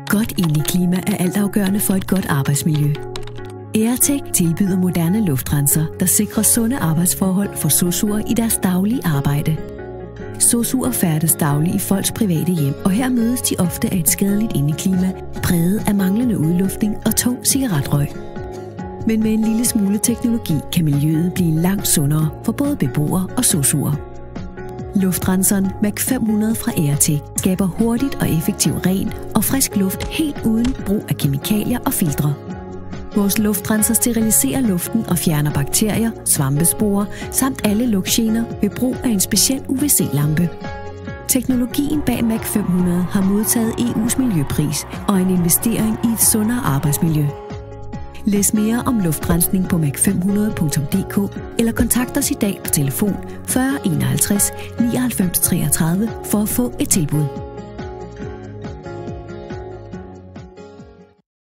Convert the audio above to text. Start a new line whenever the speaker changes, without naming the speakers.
Godt indeklima er altafgørende for et godt arbejdsmiljø. Airtech tilbyder moderne luftrenser, der sikrer sunde arbejdsforhold for sosu'er i deres daglige arbejde. Sosu'er færdes dagligt i folks private hjem, og her mødes de ofte af et skadeligt indeklima, præget af manglende udluftning og tung cigaretrøg. Men med en lille smule teknologi kan miljøet blive langt sundere for både beboere og sosu'er. Luftrenseren MAC 500 fra Airtech skaber hurtigt og effektivt ren og frisk luft helt uden brug af kemikalier og filtre. Vores luftrenser steriliserer luften og fjerner bakterier, svampesporer samt alle lugtgener ved brug af en speciel UVC-lampe. Teknologien bag MAC 500 har modtaget EU's miljøpris og en investering i et sundere arbejdsmiljø. Læs mere om luftrensning på mac500.dk eller kontakt os i dag på telefon 40 51 99 33 for at få et tilbud.